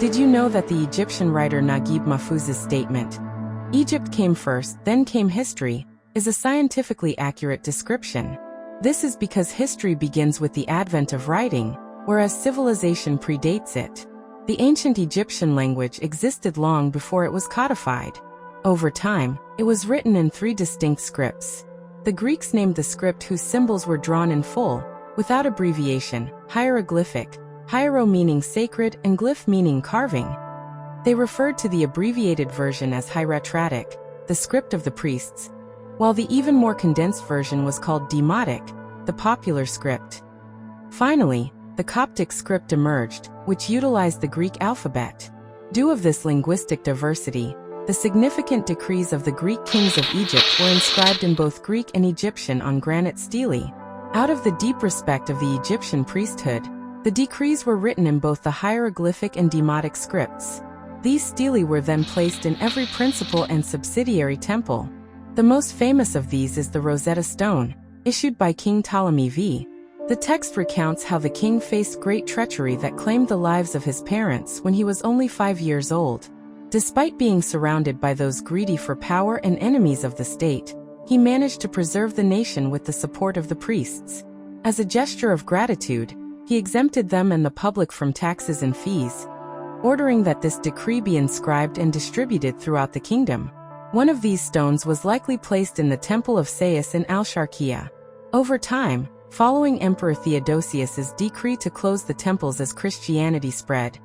Did you know that the Egyptian writer Naguib Mahfouz's statement, "Egypt came first, then came history," is a scientifically accurate description? This is because history begins with the advent of writing, whereas civilization predates it. The ancient Egyptian language existed long before it was codified. Over time, it was written in 3 distinct scripts. The Greeks named the script whose symbols were drawn in full, without abbreviation, hieroglyphic, hiero meaning sacred and glyph meaning carving. They referred to the abbreviated version as hieratic, the script of the priests, while the even more condensed version was called demotic, the popular script. Finally, the Coptic script emerged, which utilized the Greek alphabet. Due of this linguistic diversity, the significant decrees of the Greek kings of Egypt were inscribed in both Greek and Egyptian on granite stele. Out of the deep respect of the Egyptian priesthood, the decrees were written in both the hieroglyphic and demotic scripts. These stele were then placed in every principal and subsidiary temple. The most famous of these is the Rosetta Stone, issued by King Ptolemy V. The text recounts how the king faced great treachery that claimed the lives of his parents when he was only 5 years old. Despite being surrounded by those greedy for power and enemies of the state, he managed to preserve the nation with the support of the priests. As a gesture of gratitude, he exempted them and the public from taxes and fees, ordering that this decree be inscribed and distributed throughout the kingdom. One of these stones was likely placed in the Temple of Sais in Al-Sharqiya. Over time, following Emperor Theodosius's decree to close the temples as Christianity spread,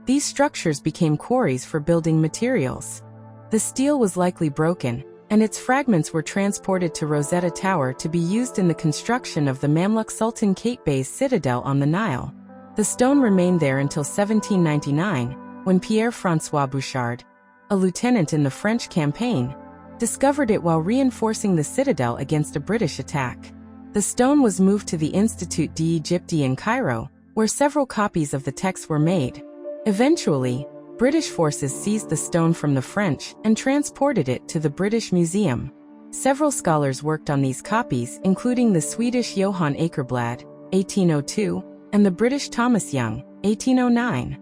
these structures became quarries for building materials. The stele was likely broken, and its fragments were transported to Rosetta Tower to be used in the construction of the Mamluk Sultan Qaitbay's citadel on the Nile. The stone remained there until 1799, when Pierre-François Bouchard, a lieutenant in the French campaign, discovered it while reinforcing the citadel against a British attack. The stone was moved to the Institut d'Égypte in Cairo, where several copies of the text were made. Eventually, British forces seized the stone from the French and transported it to the British Museum. Several scholars worked on these copies, including the Swedish Johan Åkerblad, 1802, and the British Thomas Young, 1809.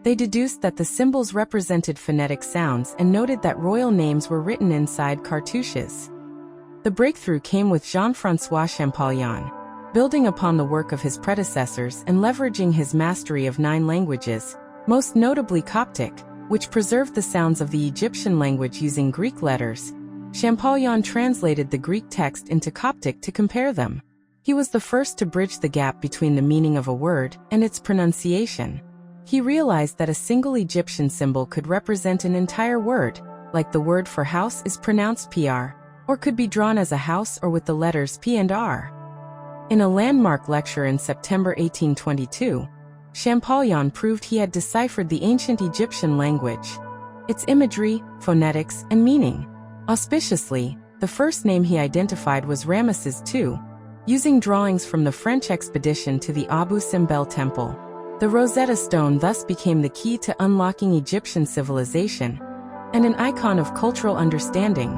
They deduced that the symbols represented phonetic sounds and noted that royal names were written inside cartouches. The breakthrough came with Jean-François Champollion. Building upon the work of his predecessors and leveraging his mastery of 9 languages, most notably Coptic, which preserved the sounds of the Egyptian language using Greek letters, Champollion translated the Greek text into Coptic to compare them. He was the first to bridge the gap between the meaning of a word and its pronunciation. He realized that a single Egyptian symbol could represent an entire word, like the word for house is pronounced PR, or could be drawn as a house or with the letters P and R. In a landmark lecture in September 1822, Champollion proved he had deciphered the ancient Egyptian language, its imagery, phonetics, and meaning. Auspiciously, the first name he identified was Ramesses II, using drawings from the French expedition to the Abu Simbel Temple. The Rosetta Stone thus became the key to unlocking Egyptian civilization and an icon of cultural understanding.